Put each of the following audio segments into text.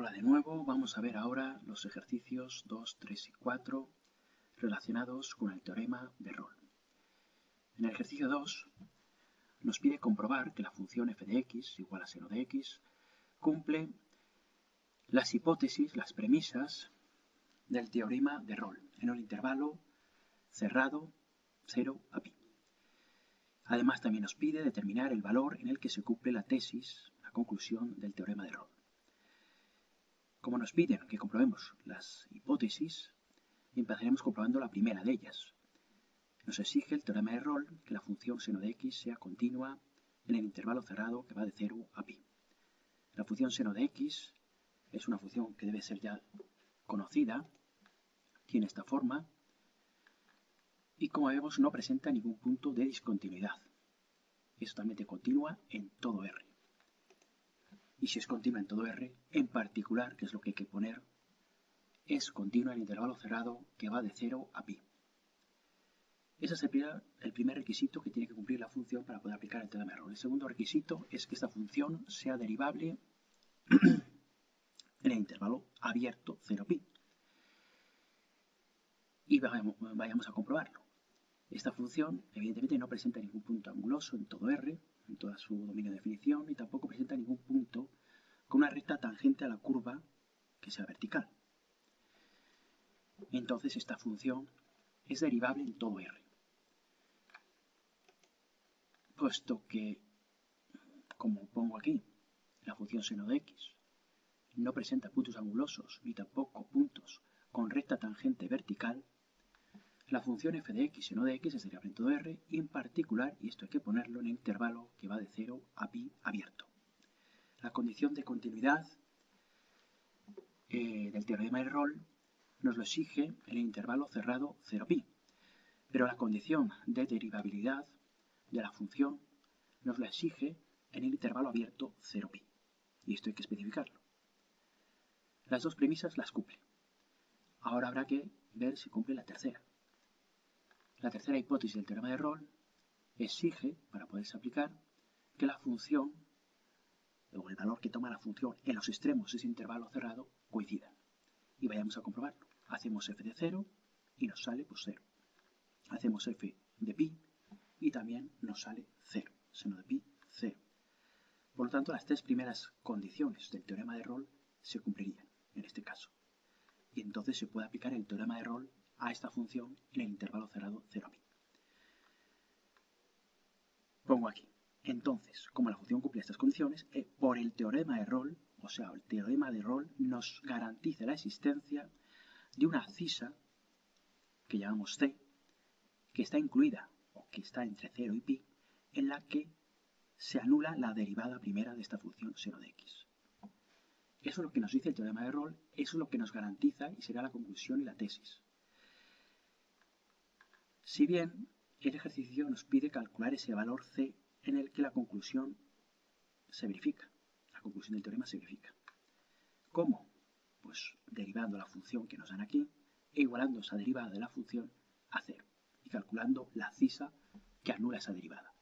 Hola de nuevo, vamos a ver ahora los ejercicios 2, 3 y 4 relacionados con el teorema de Rolle. En el ejercicio 2 nos pide comprobar que la función f de x igual a seno de x cumple las hipótesis, las premisas del teorema de Rolle en un intervalo cerrado 0 a pi. Además también nos pide determinar el valor en el que se cumple la tesis, la conclusión del teorema de Rolle. Como nos piden que comprobemos las hipótesis, empezaremos comprobando la primera de ellas. Nos exige el teorema de Rolle que la función seno de x sea continua en el intervalo cerrado que va de 0 a pi. La función seno de x es una función que debe ser ya conocida, tiene esta forma y como vemos no presenta ningún punto de discontinuidad. Es totalmente continua en todo R. Y si es continua en todo R, en particular, que es lo que hay que poner, es continua en el intervalo cerrado que va de 0 a pi. Ese es el primer requisito que tiene que cumplir la función para poder aplicar el teorema de Rolle. El segundo requisito es que esta función sea derivable en el intervalo abierto 0 pi. Y vayamos a comprobarlo. Esta función evidentemente no presenta ningún punto anguloso en todo R, en toda su dominio de definición, y tampoco presenta ningún punto con una recta tangente a la curva que sea vertical. Entonces esta función es derivable en todo R. Puesto que, como pongo aquí, la función seno de x no presenta puntos angulosos ni tampoco puntos con recta tangente vertical, la función f de x seno de x es derivable en todo R y en particular, y esto hay que ponerlo en el intervalo que va de 0 a pi abierto. La condición de continuidad del teorema de Rolle nos lo exige en el intervalo cerrado 0 pi, pero la condición de derivabilidad de la función nos la exige en el intervalo abierto 0 pi, y esto hay que especificarlo. Las dos premisas las cumple. Ahora habrá que ver si cumple la tercera. La tercera hipótesis del teorema de Rolle exige, para poderse aplicar, que la función, o el valor que toma la función en los extremos de ese intervalo cerrado, coincida. Y vayamos a comprobarlo. Hacemos f de 0 y nos sale pues 0. Hacemos f de pi y también nos sale 0. Seno de pi, 0. Por lo tanto, las tres primeras condiciones del teorema de Rolle se cumplirían en este caso. Y entonces se puede aplicar el teorema de Rolle a esta función en el intervalo cerrado 0 a pi. Pongo aquí. Entonces, como la función cumple estas condiciones, por el teorema de Rolle, o sea, el teorema de Rolle nos garantiza la existencia de una cisa, que llamamos C, que está incluida, o que está entre 0 y pi, en la que se anula la derivada primera de esta función seno de x. Eso es lo que nos dice el teorema de Rolle, eso es lo que nos garantiza y será la conclusión y la tesis. Si bien el ejercicio nos pide calcular ese valor C en el que la conclusión se verifica, la conclusión del teorema se verifica. ¿Cómo? Pues derivando la función que nos dan aquí e igualando esa derivada de la función a 0 y calculando la cisa que anula esa derivada.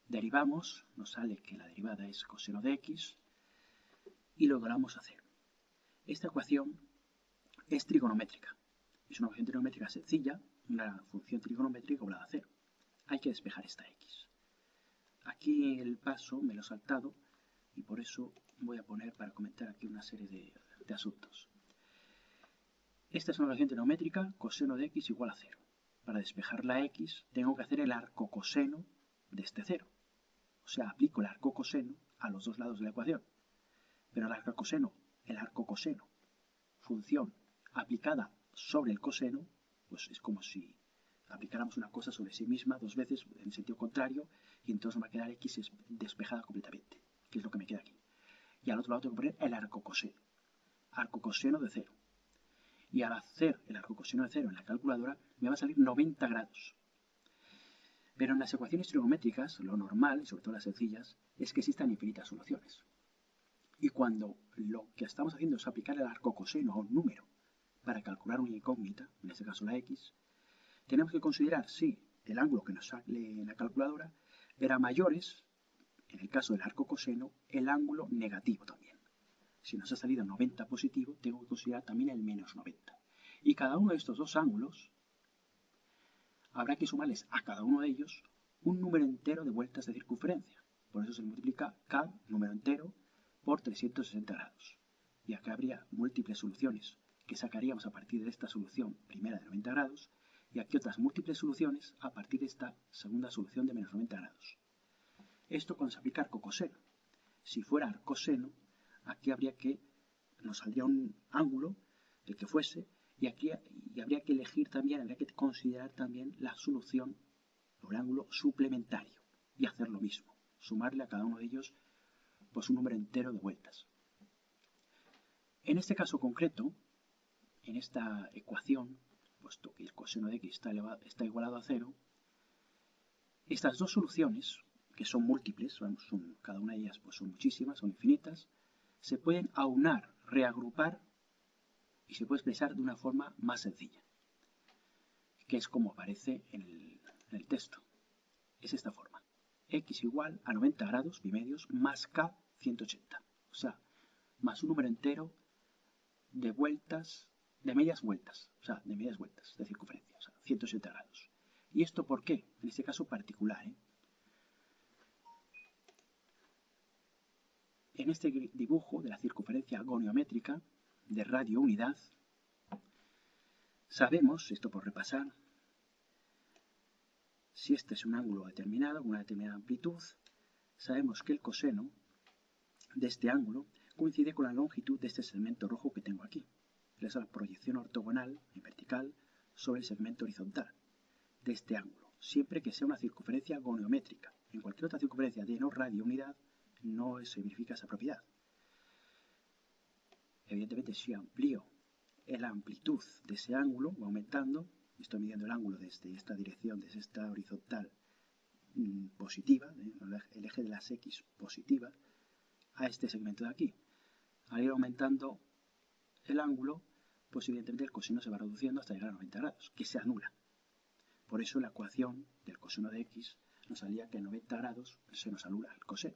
Derivamos, nos sale que la derivada es coseno de x y lo igualamos a 0. Esta ecuación es trigonométrica. Es una ecuación trigonométrica sencilla, una función trigonométrica igualada a 0. Hay que despejar esta x. Aquí el paso me lo he saltado y por eso voy a poner para comentar aquí una serie de asuntos. Esta es una ecuación trigonométrica, coseno de x igual a 0. Para despejar la x tengo que hacer el arco coseno de este 0. O sea, aplico el arco coseno a los dos lados de la ecuación. Pero el arco coseno, función aplicada sobre el coseno, pues es como si aplicáramos una cosa sobre sí misma dos veces en sentido contrario y entonces me va a quedar x despejada completamente, que es lo que me queda aquí. Y al otro lado tengo que poner el arco coseno de 0. Y al hacer el arco coseno de 0 en la calculadora me va a salir 90 grados. Pero en las ecuaciones trigonométricas, lo normal, y sobre todo las sencillas, es que existan infinitas soluciones. Y cuando lo que estamos haciendo es aplicar el arco coseno a un número para calcular una incógnita, en este caso la x, tenemos que considerar si el ángulo que nos sale en la calculadora era mayores, en el caso del arco coseno, el ángulo negativo también. si nos ha salido 90 positivo, tengo que considerar también el menos 90. Y cada uno de estos dos ángulos habrá que sumarles a cada uno de ellos un número entero de vueltas de circunferencia. Por eso se multiplica cada número entero por 360 grados. Y acá habría múltiples soluciones que sacaríamos a partir de esta solución primera de 90 grados y aquí otras múltiples soluciones a partir de esta segunda solución de menos 90 grados. Esto cuando se aplica arcocoseno. Si fuera arcoseno, aquí nos saldría un ángulo, el que fuese, y aquí habría que elegir también, habría que considerar también la solución o el ángulo suplementario y hacer lo mismo, sumarle a cada uno de ellos pues un número entero de vueltas. En este caso concreto, en esta ecuación, puesto que el coseno de x está igualado a 0, estas dos soluciones, que son múltiples, cada una de ellas pues son muchísimas, son infinitas, se pueden aunar, reagrupar y se puede expresar de una forma más sencilla, que es como aparece en el texto. Es esta forma. X igual a 90 grados bimedios más K 180. O sea, más un número entero de vueltas, de medias vueltas de circunferencia, o sea, 180 grados. ¿Y esto por qué? En este caso particular, En este dibujo de la circunferencia goniométrica de radio unidad, sabemos, esto por repasar, si este es un ángulo determinado, con una determinada amplitud, sabemos que el coseno de este ángulo coincide con la longitud de este segmento rojo que tengo aquí. Es la proyección ortogonal en vertical sobre el segmento horizontal de este ángulo, siempre que sea una circunferencia goniométrica. En cualquier otra circunferencia de no radio unidad no se verifica esa propiedad. Evidentemente, si amplío la amplitud de ese ángulo, va aumentando, estoy midiendo el ángulo desde esta dirección, desde esta horizontal positiva, el eje de las X positiva, a este segmento de aquí. Al ir aumentando el ángulo, pues evidentemente el coseno se va reduciendo hasta llegar a 90 grados, que se anula. Por eso la ecuación del coseno de x nos salía que en 90 grados se nos anula el coseno.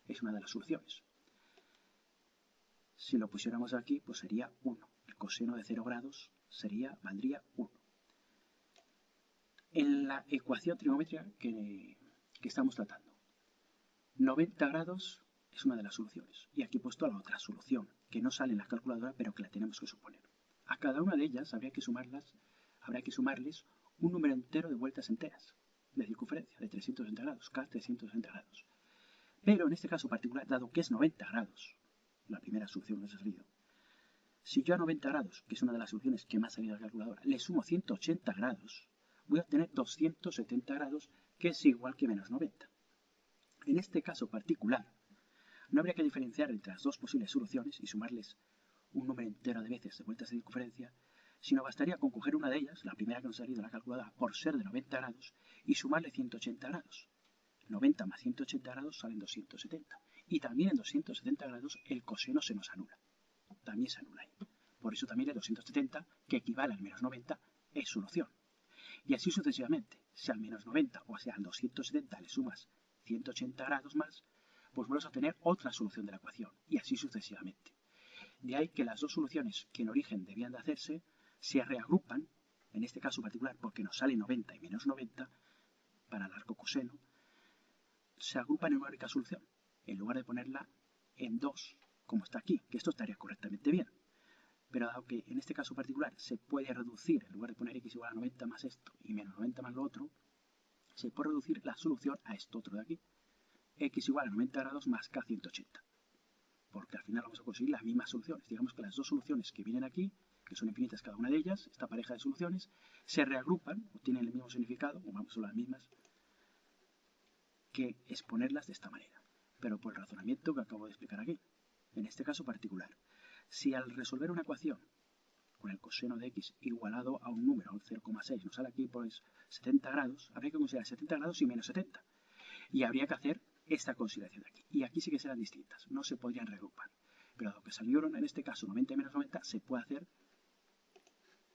Es una de las soluciones. Si lo pusiéramos aquí, pues sería 1. El coseno de 0 grados valdría 1. En la ecuación trigonométrica que estamos tratando, 90 grados es una de las soluciones. Y aquí he puesto la otra solución, que no sale en la calculadora, pero que la tenemos que suponer. A cada una de ellas habrá que sumarles un número entero de vueltas enteras de circunferencia, de 360 grados, K 360 grados. Pero en este caso particular, dado que es 90 grados, la primera solución que nos ha salido, si yo a 90 grados, que es una de las soluciones que me ha salido a la calculadora, le sumo 180 grados, voy a obtener 270 grados, que es igual que menos 90. En este caso particular, no habría que diferenciar entre las dos posibles soluciones y sumarles un número entero de veces de vueltas de circunferencia, sino bastaría con coger una de ellas, la primera que nos ha salido a la calculadora, por ser de 90 grados, y sumarle 180 grados. 90 más 180 grados salen 270. Y también en 270 grados el coseno se nos anula. También se anula ahí. Por eso también el 270, que equivale al menos 90, es solución. Y así sucesivamente. Si al menos 90 o sea al 270 le sumas 180 grados más, pues vuelves a obtener otra solución de la ecuación. Y así sucesivamente. De ahí que las dos soluciones que en origen debían de hacerse se reagrupan, en este caso particular porque nos sale 90 y menos 90, para el arco coseno, se agrupan en una única solución, en lugar de ponerla en dos, como está aquí, que esto estaría correctamente bien. Pero dado que en este caso particular se puede reducir, en lugar de poner x igual a 90 más esto y menos 90 más lo otro, se puede reducir la solución a esto otro de aquí, x igual a 90 grados más k 180. Porque al final vamos a conseguir las mismas soluciones. Digamos que las dos soluciones que vienen aquí, que son infinitas cada una de ellas, esta pareja de soluciones, se reagrupan, o tienen el mismo significado, o vamos, son las mismas, que exponerlas de esta manera, pero por el razonamiento que acabo de explicar aquí. En este caso particular, si al resolver una ecuación con el coseno de x igualado a un número, 0,6, nos sale aquí pues 70 grados, habría que considerar 70 grados y menos 70. Y habría que hacer esta consideración de aquí. Y aquí sí que serán distintas, no se podrían reagrupar. Pero dado que salieron en este caso 90 y menos 90, se puede hacer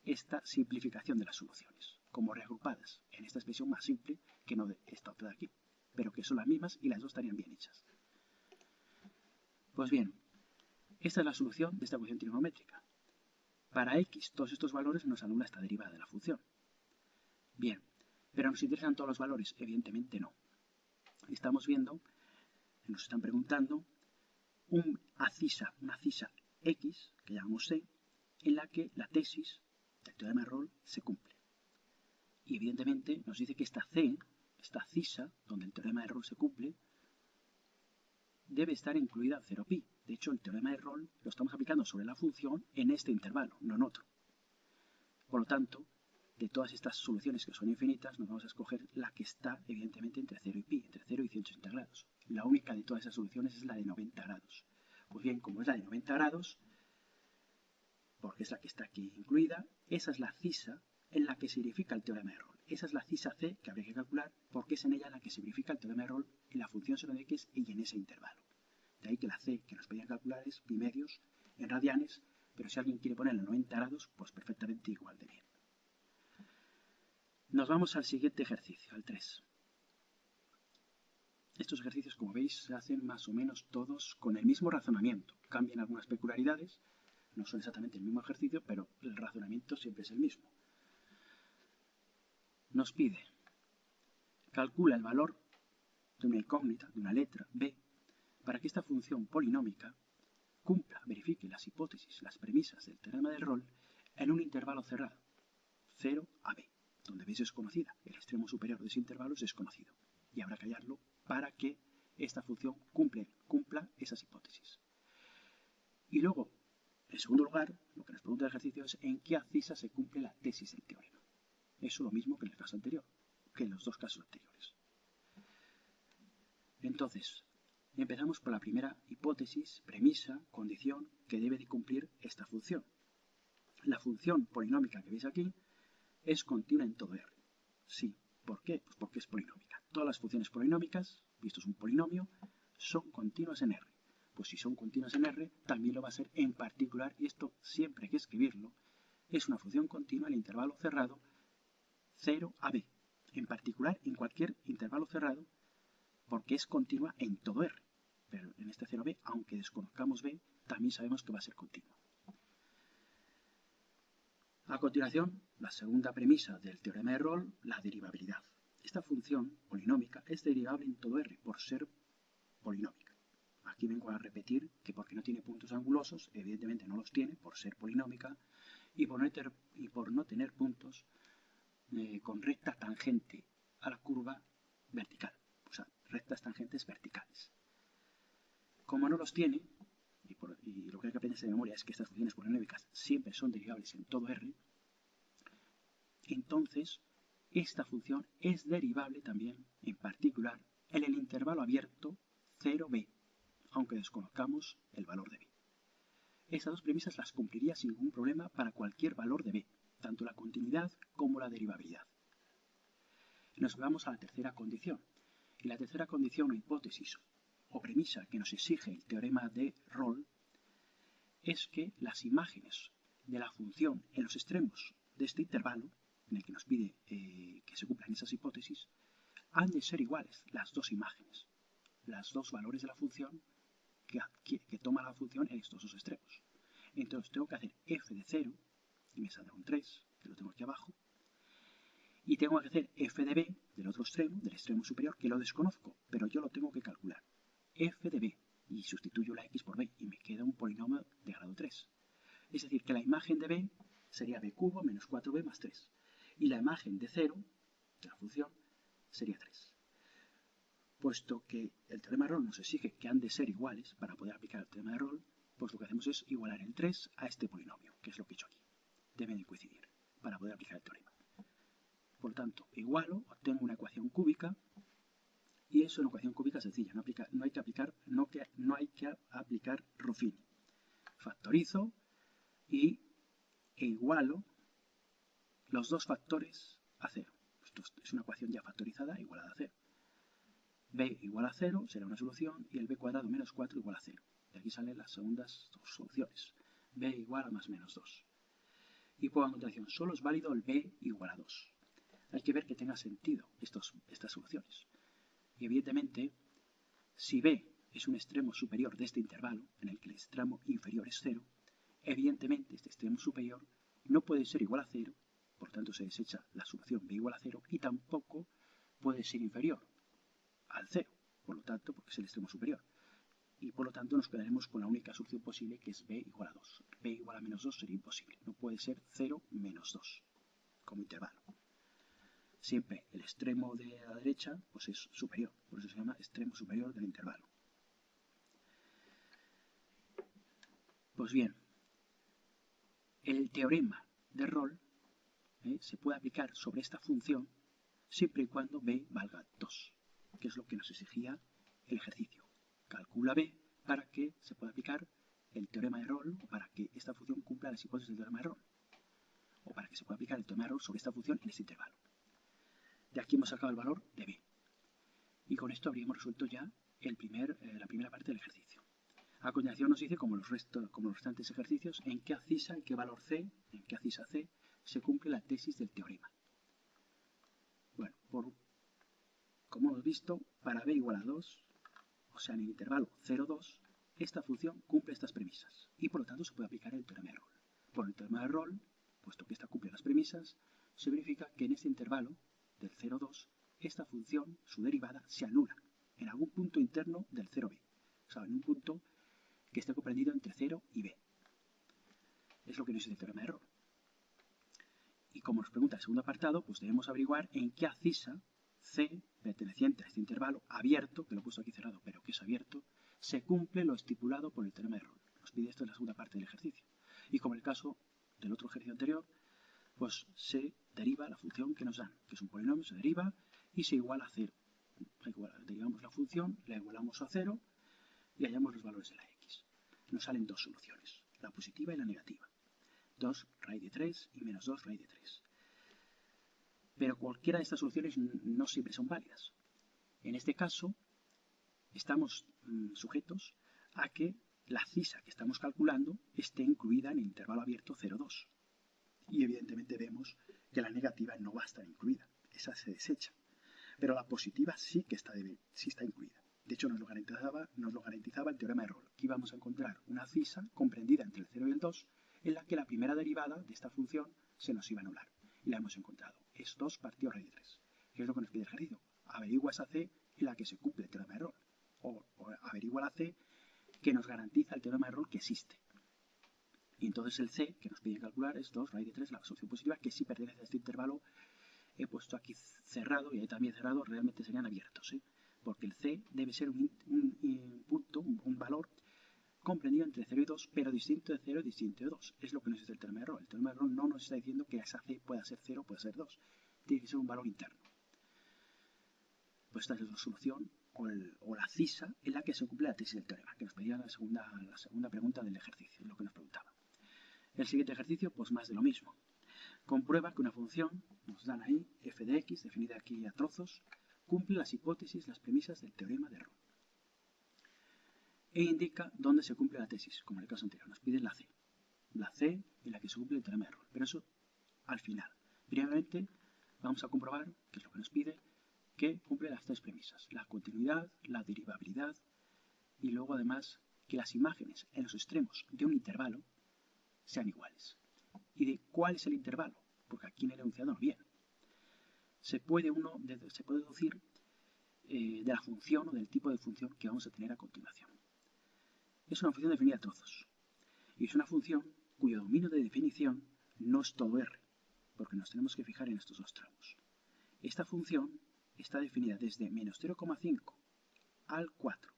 esta simplificación de las soluciones, como reagrupadas, en esta expresión más simple que no de esta otra de aquí, pero que son las mismas y las dos estarían bien hechas. Pues bien, Esta es la solución de esta ecuación trigonométrica. Para x, todos estos valores nos anula esta derivada de la función. Bien, pero ¿nos interesan todos los valores? Evidentemente no. Estamos viendo, nos están preguntando, una cisa x, que llamamos C, en la que la tesis del teorema de Rolle se cumple. Y evidentemente nos dice que esta C, esta cisa, donde el teorema de Rolle se cumple, debe estar incluida en 0pi. De hecho, el teorema de Rolle lo estamos aplicando sobre la función en este intervalo, no en otro. Por lo tanto, de todas estas soluciones que son infinitas, nos vamos a escoger la que está evidentemente entre 0 y pi, entre 0 y 180 grados. La única de todas esas soluciones es la de 90 grados. Pues bien, como es la de 90 grados, porque es la que está aquí incluida, esa es la cisa en la que se verifica el teorema de Rolle. Esa es la cisa C que habría que calcular porque es en ella en la que se verifica el teorema de Rolle en la función seno de x y en ese intervalo. De ahí que la C que nos pedían calcular es pi medios en radianes, pero si alguien quiere ponerle 90 grados, pues perfectamente igual de bien. Nos vamos al siguiente ejercicio, al 3. Estos ejercicios, como veis, se hacen más o menos todos con el mismo razonamiento. Cambian algunas peculiaridades, no son exactamente el mismo ejercicio, pero el razonamiento siempre es el mismo. Nos pide, calcula el valor de una incógnita, de una letra b, para que esta función polinómica cumpla, verifique las hipótesis, las premisas del teorema de Rolle en un intervalo cerrado, 0 a b, donde b es desconocida, el extremo superior de ese intervalo es desconocido, y habrá que hallarlo para que esta función cumpla esas hipótesis. Y luego, en segundo lugar, lo que nos pregunta el ejercicio es en qué abscisa se cumple la tesis del teorema. Eso lo mismo que en el caso anterior, que en los dos casos anteriores. Entonces, empezamos por la primera hipótesis, premisa, condición que debe de cumplir esta función. La función polinómica que veis aquí es continua en todo R. Sí, ¿por qué? Pues porque es polinómica. Todas las funciones polinómicas, visto es un polinomio, son continuas en R. Pues si son continuas en R, también lo va a ser en particular, y esto siempre hay que escribirlo, es una función continua en el intervalo cerrado 0 a b. En particular, en cualquier intervalo cerrado, porque es continua en todo R. Pero en este 0b, aunque desconozcamos b, también sabemos que va a ser continua. A continuación, la segunda premisa del teorema de Rolle, la derivabilidad. Esta función polinómica es derivable en todo R por ser polinómica. Aquí vengo a repetir que porque no tiene puntos angulosos, evidentemente no los tiene por ser polinómica y por no tener puntos con recta tangente a la curva vertical, o sea, rectas tangentes verticales. Como no los tiene, y lo que hay que aprenderse de memoria es que estas funciones polinómicas siempre son derivables en todo R, entonces esta función es derivable también, en particular, en el intervalo abierto 0b, aunque desconozcamos el valor de b. Estas dos premisas las cumpliría sin ningún problema para cualquier valor de b, tanto la continuidad como la derivabilidad. Nos vamos a la tercera condición. Y la tercera condición o hipótesis o premisa que nos exige el teorema de Rolle es que las imágenes de la función en los extremos de este intervalo, en el que nos pide que se cumplan esas hipótesis, han de ser iguales las dos imágenes, los dos valores de la función que toma la función en estos dos extremos. Entonces tengo que hacer f de 0, y me saldrá un 3, que lo tengo aquí abajo, y tengo que hacer f de b del otro extremo, del extremo superior, que lo desconozco, pero yo lo tengo que calcular. F de b, y sustituyo la x por b, y me queda un polinomio de grado 3. Es decir, que la imagen de b sería b cubo menos 4b más 3. Y la imagen de 0, de la función, sería 3. Puesto que el teorema de Rolle nos exige que han de ser iguales para poder aplicar el teorema de Rolle, pues lo que hacemos es igualar el 3 a este polinomio, que es lo que he hecho aquí. Deben de coincidir para poder aplicar el teorema. Por lo tanto, igualo, obtengo una ecuación cúbica, y es una ecuación cúbica sencilla, no hay que aplicar Ruffini. Factorizo e igualo los dos factores a 0. Esto es una ecuación ya factorizada igualada a 0. b igual a 0 será una solución y el b cuadrado menos 4 igual a 0. De aquí salen las segundas dos soluciones. b igual a más menos 2. Y pongo a continuación, solo es válido el b igual a 2. Hay que ver que tenga sentido estas soluciones. Y evidentemente, si b es un extremo superior de este intervalo, en el que el extremo inferior es 0, evidentemente este extremo superior no puede ser igual a 0, por tanto se desecha la solución b igual a 0, y tampoco puede ser inferior al 0, por lo tanto, porque es el extremo superior. Y por lo tanto nos quedaremos con la única solución posible, que es b igual a 2. b igual a menos 2 sería imposible, no puede ser 0 menos 2 como intervalo. Siempre el extremo de la derecha pues es superior, por eso se llama extremo superior del intervalo. Pues bien, el teorema de Rolle se puede aplicar sobre esta función siempre y cuando b valga 2, que es lo que nos exigía el ejercicio. Calcula b para que se pueda aplicar el teorema de Rolle, o para que esta función cumpla las hipótesis del teorema de Rolle, o para que se pueda aplicar el teorema de Rolle sobre esta función en este intervalo. De aquí hemos sacado el valor de b. Y con esto habríamos resuelto ya la primera parte del ejercicio. A continuación nos dice, como los restantes ejercicios, en qué abscisa, en qué valor c, en qué abscisa c, se cumple la tesis del teorema. Bueno, como hemos visto, para b igual a 2, o sea, en el intervalo 0, 2, esta función cumple estas premisas, y por lo tanto se puede aplicar el teorema de Rolle. Por el teorema de Rolle, puesto que esta cumple las premisas, se verifica que en este intervalo del 0, 2, esta función, su derivada, se anula en algún punto interno del 0b, o sea, en un punto que esté comprendido entre 0 y b. Es lo que nos dice el teorema de Rolle. Y como nos pregunta el segundo apartado, pues debemos averiguar en qué abscisa c, perteneciente a este intervalo abierto, que lo he puesto aquí cerrado, pero que es abierto, se cumple lo estipulado por el teorema de Rolle. Nos pide esto en la segunda parte del ejercicio. Y como en el caso del otro ejercicio anterior, pues se deriva la función que nos dan, que es un polinomio, se deriva y se iguala a 0. Derivamos la función, la igualamos a 0 y hallamos los valores de la x. Nos salen dos soluciones, la positiva y la negativa. 2 raíz de 3 y menos 2 raíz de 3. Pero cualquiera de estas soluciones no siempre son válidas. En este caso, estamos sujetos a que la abscisa que estamos calculando esté incluida en el intervalo abierto 0, 2. Y evidentemente vemos que la negativa no va a estar incluida, esa se desecha. Pero la positiva sí que está incluida. De hecho, nos lo garantizaba el teorema de Rolle. Aquí vamos a encontrar una abscisa comprendida entre el 0 y el 2, en la que la primera derivada de esta función se nos iba a anular. Y la hemos encontrado. Es 2 partido raíz de 3. Que es lo que nos pide el ejercicio. Averigua esa c en la que se cumple el teorema de Rolle. O averigua la c que nos garantiza el teorema de Rolle que existe. Y entonces el c que nos pide calcular es 2 raíz de 3, la solución positiva, que sí pertenece a este intervalo. He puesto aquí cerrado y ahí también cerrado, realmente serían abiertos, porque el c debe ser un punto, un valor comprendido entre 0 y 2, pero distinto de 0 y distinto de 2. Es lo que nos dice el teorema de Rolle. El teorema de Rolle no nos está diciendo que esa c pueda ser 0 o pueda ser 2. Tiene que ser un valor interno. Pues esta es la solución o la abscisa en la que se cumple la tesis del teorema, que nos pedía la segunda pregunta del ejercicio, lo que nos preguntaba. El siguiente ejercicio, pues más de lo mismo. Comprueba que una función, nos dan ahí, f de x, definida aquí a trozos, cumple las hipótesis, las premisas del teorema de Rolle. E indica dónde se cumple la tesis, como en el caso anterior. Nos piden la c en la que se cumple el teorema de Rolle. Pero eso al final. Previamente vamos a comprobar, que es lo que nos pide, que cumple las tres premisas. La continuidad, la derivabilidad y luego además que las imágenes en los extremos de un intervalo sean iguales. ¿Y de cuál es el intervalo? Porque aquí en el enunciado no viene. Se puede deducir de la función o del tipo de función que vamos a tener a continuación. Es una función definida a trozos. Y es una función cuyo dominio de definición no es todo R, porque nos tenemos que fijar en estos dos tramos. Esta función está definida desde menos 0,5 al 4.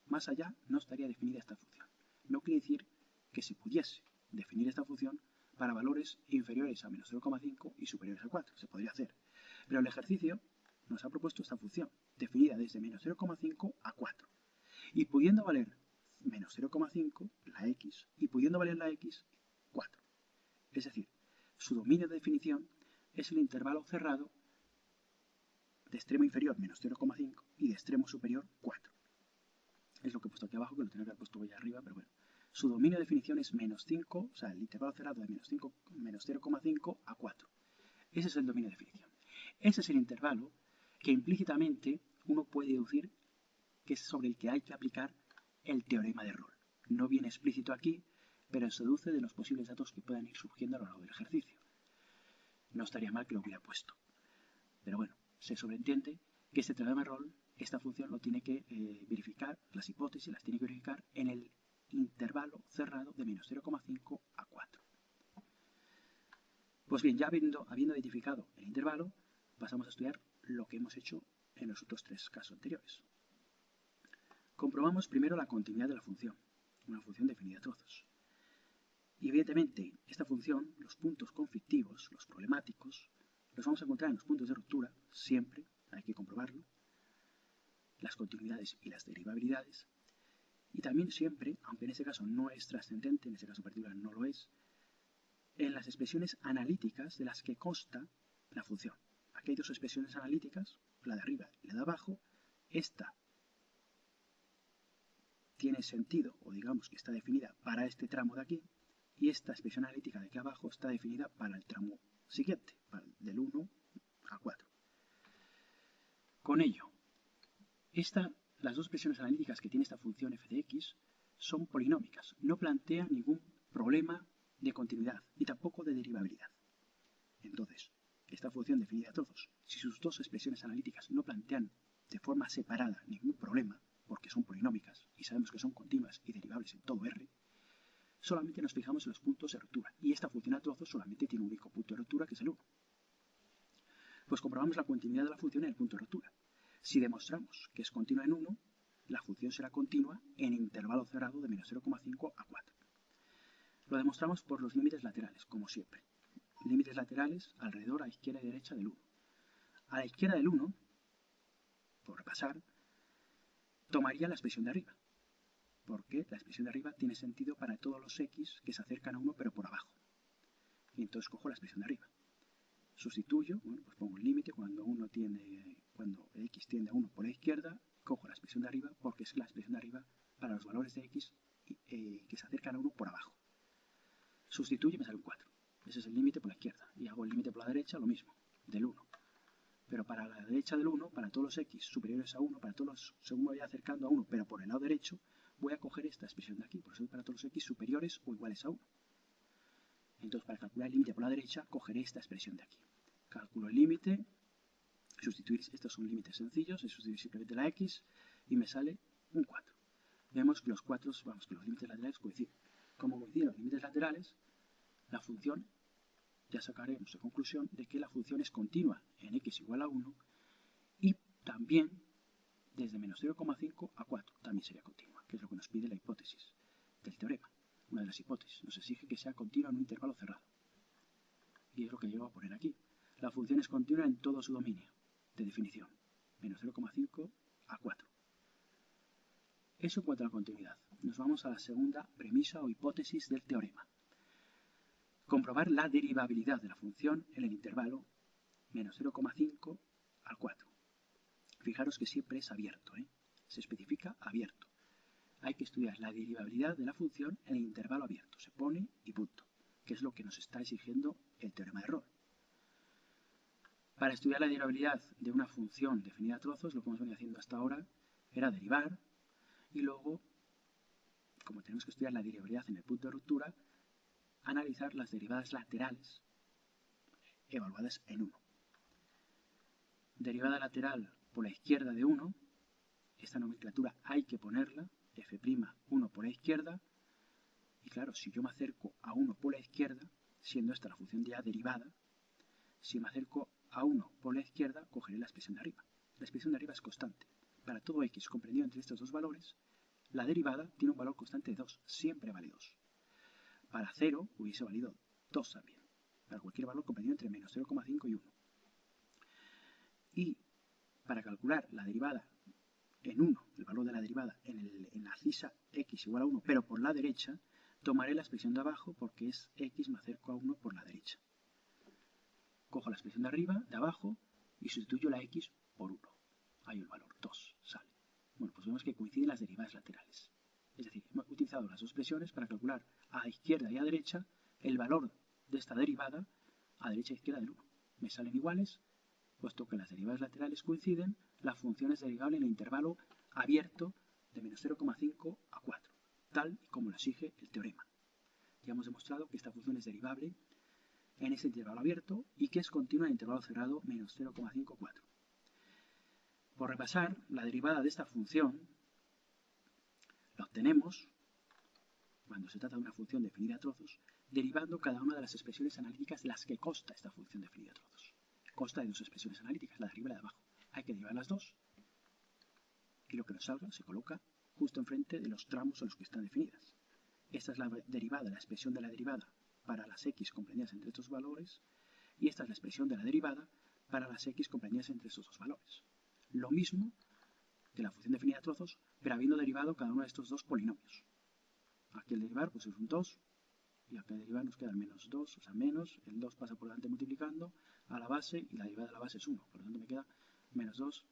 Más allá no estaría definida esta función. No quiere decir que se pudiese definir esta función para valores inferiores a menos 0,5 y superiores a 4. Se podría hacer. Pero el ejercicio nos ha propuesto esta función, definida desde menos 0,5 a 4. Y pudiendo valer menos 0,5, la x, y pudiendo valer la x, 4. Es decir, su dominio de definición es el intervalo cerrado de extremo inferior menos 0,5 y de extremo superior 4. Es lo que he puesto aquí abajo, que lo tenía que haber puesto allá arriba, pero bueno. Su dominio de definición es menos 5, o sea, el intervalo cerrado de menos 0,5 a 4. Ese es el dominio de definición. Ese es el intervalo que implícitamente uno puede deducir que es sobre el que hay que aplicar el teorema de Rolle. No viene explícito aquí, pero se deduce de los posibles datos que puedan ir surgiendo a lo largo del ejercicio. No estaría mal que lo hubiera puesto. Pero bueno, se sobreentiende que este teorema de Rolle, esta función lo tiene que verificar, las hipótesis las tiene que verificar en el intervalo cerrado de menos 0,5 a 4. Pues bien, ya habiendo identificado el intervalo, pasamos a estudiar lo que hemos hecho en los otros tres casos anteriores. Comprobamos primero la continuidad de la función, una función definida a trozos. Y evidentemente, esta función, los puntos conflictivos, los problemáticos, los vamos a encontrar en los puntos de ruptura, siempre, hay que comprobarlo, las continuidades y las derivabilidades, y también siempre, aunque en este caso no es trascendente, en este caso particular no lo es, en las expresiones analíticas de las que consta la función. Aquí hay dos expresiones analíticas, la de arriba y la de abajo. Esta tiene sentido, o digamos que está definida para este tramo de aquí, y esta expresión analítica de aquí abajo está definida para el tramo siguiente, del 1 al 4. Con ello, las dos expresiones analíticas que tiene esta función f de x son polinómicas, no plantean ningún problema de continuidad y tampoco de derivabilidad. Entonces, esta función definida a trozos, si sus dos expresiones analíticas no plantean de forma separada ningún problema, porque son polinómicas y sabemos que son continuas y derivables en todo R, solamente nos fijamos en los puntos de ruptura, y esta función a trozos solamente tiene un único punto de ruptura, que es el 1. Pues comprobamos la continuidad de la función en el punto de ruptura. Si demostramos que es continua en 1, la función será continua en intervalo cerrado de menos 0,5 a 4. Lo demostramos por los límites laterales, como siempre. Límites laterales alrededor a izquierda y derecha del 1. A la izquierda del 1, por repasar, tomaría la expresión de arriba, porque la expresión de arriba tiene sentido para todos los x que se acercan a 1 pero por abajo. Y entonces cojo la expresión de arriba. Sustituyo, pues pongo el límite cuando x tiende a 1 por la izquierda, cojo la expresión de arriba porque es la expresión de arriba para los valores de x que se acercan a 1 por abajo. Sustituyo y me sale un 4. Ese es el límite por la izquierda. Y hago el límite por la derecha, lo mismo, del 1. Pero para la derecha del 1, para todos los x superiores a 1, para todos los, según me voy acercando a 1, pero por el lado derecho, voy a coger esta expresión de aquí. Por eso para todos los x superiores o iguales a 1. Entonces, para calcular el límite por la derecha, cogeré esta expresión de aquí. Calculo el límite, sustituir, estos son límites sencillos, es sustituir simplemente la x, y me sale un 4. Vemos que que los límites laterales coinciden. Como coinciden los límites laterales, la función, ya sacaremos de conclusión de que la función es continua en x igual a 1, y también desde menos 0,5 a 4 también sería continua, que es lo que nos pide la hipótesis del teorema. Una de las hipótesis nos exige que sea continua en un intervalo cerrado. Y es lo que llevo a poner aquí. La función es continua en todo su dominio de definición, menos 0,5 a 4. Eso en cuanto a la continuidad. Nos vamos a la segunda premisa o hipótesis del teorema. Comprobar la derivabilidad de la función en el intervalo menos 0,5 al 4. Fijaros que siempre es abierto, se especifica abierto. Hay que estudiar la derivabilidad de la función en el intervalo abierto. Se pone y punto, que es lo que nos está exigiendo el teorema de Rolle. Para estudiar la derivabilidad de una función definida a trozos, lo que hemos venido haciendo hasta ahora era derivar, y luego, como tenemos que estudiar la derivabilidad en el punto de ruptura, analizar las derivadas laterales evaluadas en 1. Derivada lateral por la izquierda de 1, esta nomenclatura hay que ponerla, f'1 por la izquierda, y claro, si yo me acerco a 1 por la izquierda, siendo esta la función ya derivada, si me acerco a 1 por la izquierda, cogeré la expresión de arriba. La expresión de arriba es constante. Para todo x comprendido entre estos dos valores, la derivada tiene un valor constante de 2, siempre vale 2. Para 0 hubiese valido 2 también, para cualquier valor comprendido entre menos 0,5 y 1. Y para calcular la derivada en 1, el valor de la derivada en la cisa x igual a 1, pero por la derecha, tomaré la expresión de abajo porque es x me acerco a 1 por la derecha. Cojo la expresión de arriba, de abajo, y sustituyo la x por 1. Hay el valor 2, sale. Bueno, pues vemos que coinciden las derivadas laterales. Es decir, hemos utilizado las dos expresiones para calcular a izquierda y a derecha el valor de esta derivada a derecha e izquierda del 1. Me salen iguales, puesto que las derivadas laterales coinciden, la función es derivable en el intervalo abierto de menos 0,5 a 4, tal y como lo exige el teorema. Ya hemos demostrado que esta función es derivable en ese intervalo abierto y que es continua en el intervalo cerrado menos 0,54. Por repasar, la derivada de esta función la obtenemos, cuando se trata de una función definida a trozos, derivando cada una de las expresiones analíticas las que consta esta función definida a trozos. Consta de dos expresiones analíticas, la de arriba y la de abajo. Hay que derivar las dos y lo que nos salga se coloca justo enfrente de los tramos en los que están definidas. Esta es la derivada, la expresión de la derivada para las x comprendidas entre estos valores, y esta es la expresión de la derivada para las x comprendidas entre estos dos valores. Lo mismo que la función definida a trozos, pero habiendo derivado cada uno de estos dos polinomios. Aquí el derivar pues es un 2, y aquí el derivar nos queda el menos 2, o sea menos, el 2 pasa por delante multiplicando a la base, y la derivada de la base es 1, por lo tanto me queda menos 2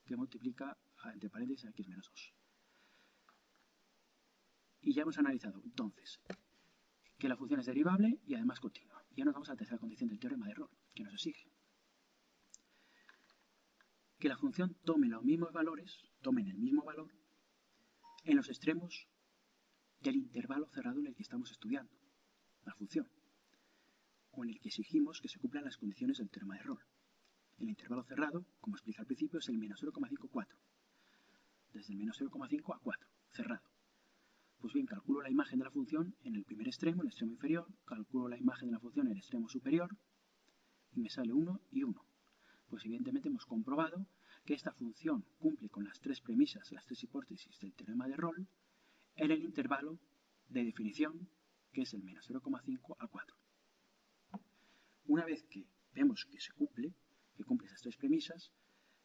que multiplica entre paréntesis a x menos 2. Y ya hemos analizado entonces que la función es derivable y además continua. Y ya nos vamos a la tercera condición del teorema de Rolle, que nos exige que la función tome los mismos valores, tomen el mismo valor en los extremos del intervalo cerrado en el que estamos estudiando la función, o en el que exigimos que se cumplan las condiciones del teorema de Rolle. El intervalo cerrado, como expliqué al principio, es el menos 0,54, desde el menos 0,5 a 4, cerrado. Pues bien, calculo la imagen de la función en el primer extremo, el extremo inferior, calculo la imagen de la función en el extremo superior, y me sale 1 y 1. Pues evidentemente hemos comprobado que esta función cumple con las tres premisas, las tres hipótesis del teorema de Rolle, en el intervalo de definición, que es el menos 0,5 a 4. Una vez que vemos que cumple esas tres premisas,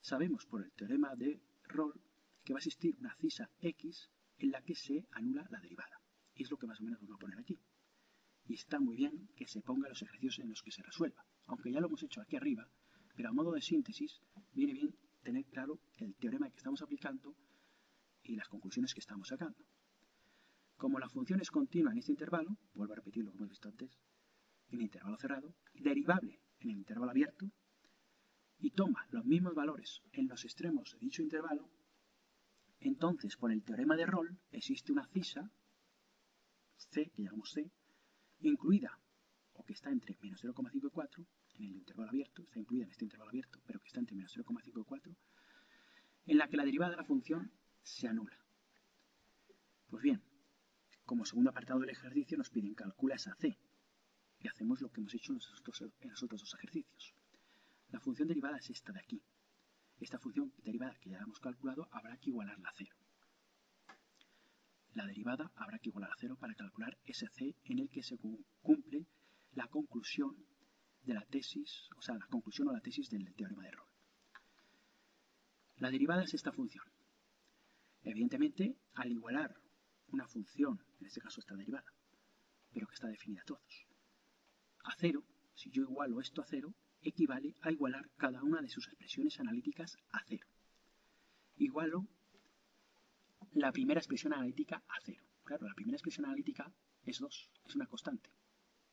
sabemos por el teorema de Rolle que va a existir una cisa x en la que se anula la derivada. Y es lo que más o menos vamos a poner aquí. Y está muy bien que se pongan los ejercicios en los que se resuelva. Aunque ya lo hemos hecho aquí arriba, pero a modo de síntesis, viene bien tener claro el teorema que estamos aplicando y las conclusiones que estamos sacando. Como la función es continua en este intervalo, vuelvo a repetir lo que hemos visto antes, en el intervalo cerrado, derivable en el intervalo abierto, y toma los mismos valores en los extremos de dicho intervalo, entonces por el teorema de Rolle existe una cisa, C, que llamamos C, incluida, o que está entre menos 0,5 y 4, en el intervalo abierto, está incluida en este intervalo abierto, pero que está entre menos 0,5 y 4, en la que la derivada de la función se anula. Pues bien, como segundo apartado del ejercicio nos piden calcula esa C, y hacemos lo que hemos hecho en los otros dos ejercicios. La función derivada es esta de aquí. Esta función derivada que ya hemos calculado habrá que igualarla a 0. La derivada habrá que igualar a 0 para calcular ese C en el que se cumple la conclusión de la tesis, o sea, la conclusión o la tesis del teorema de Rolle. La derivada es esta función. Evidentemente, al igualar una función, en este caso esta derivada, pero que está definida a trozos, a 0, si yo igualo esto a 0, equivale a igualar cada una de sus expresiones analíticas a 0. Igualo la primera expresión analítica a 0. Claro, la primera expresión analítica es 2, es una constante,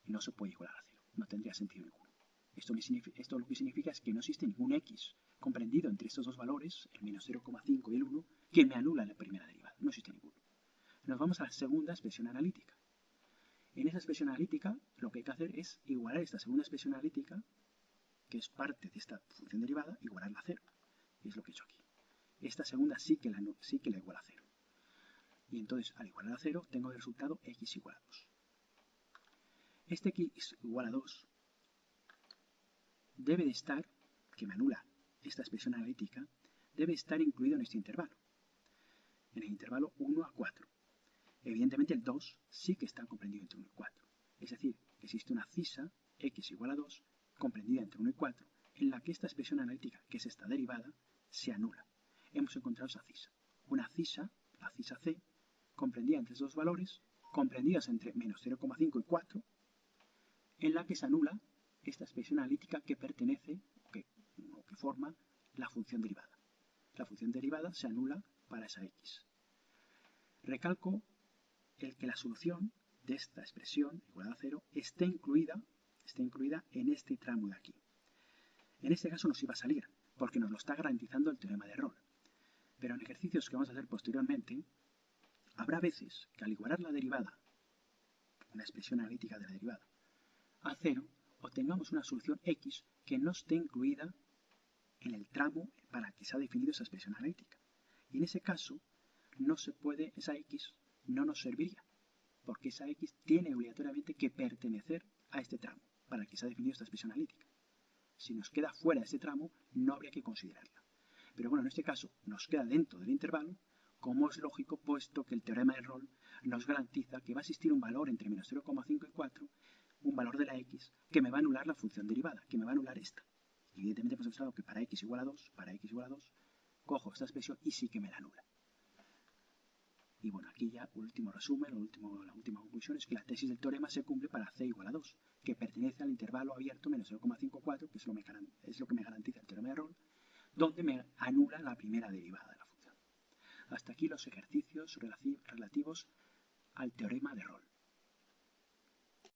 y no se puede igualar a 0, no tendría sentido ninguno. Esto lo que significa es que no existe ningún x comprendido entre estos dos valores, el menos 0,5 y el 1, que me anula la primera derivada, no existe ninguno. Nos vamos a la segunda expresión analítica. En esa expresión analítica lo que hay que hacer es igualar esta segunda expresión analítica, que es parte de esta función derivada, igualarla a 0. Y es lo que he hecho aquí. Esta segunda sí que la iguala a 0. Y entonces, al igualar a 0, tengo el resultado x igual a 2. Este x igual a 2 debe de estar, que me anula esta expresión analítica, debe estar incluido en este intervalo. En el intervalo 1 a 4. Evidentemente el 2 sí que está comprendido entre 1 y 4. Es decir, que existe una cisa, x igual a 2, comprendida entre 1 y 4, en la que esta expresión analítica, que es esta derivada, se anula. Hemos encontrado esa cisa. Una cisa, la cisa C, comprendida entre estos dos valores, comprendidas entre menos 0,5 y 4, en la que se anula esta expresión analítica que pertenece, o que forma, la función derivada. La función derivada se anula para esa x. Recalco el que la solución de esta expresión, igual a 0, esté incluida en este tramo de aquí. En este caso nos iba a salir, porque nos lo está garantizando el teorema de Rolle. Pero en ejercicios que vamos a hacer posteriormente, habrá veces que al igualar la derivada, una expresión analítica de la derivada, a 0, obtengamos una solución x que no esté incluida en el tramo para que se ha definido esa expresión analítica. Y en ese caso, esa x no nos serviría, porque esa x tiene obligatoriamente que pertenecer a este tramo para que se ha definido esta expresión analítica. Si nos queda fuera de este tramo, no habría que considerarla. Pero bueno, en este caso nos queda dentro del intervalo, como es lógico, puesto que el teorema de Rolle nos garantiza que va a existir un valor entre menos 0,5 y 4, un valor de la x, que me va a anular la función derivada, que me va a anular esta. Evidentemente hemos demostrado que para x igual a 2, cojo esta expresión y sí que me la anula. Y bueno, aquí ya último resumen, la última conclusión es que la tesis del teorema se cumple para c igual a 2, que pertenece al intervalo abierto menos 0,54, que es lo que me garantiza el teorema de Rolle, donde me anula la primera derivada de la función. Hasta aquí los ejercicios relativos al teorema de Rolle.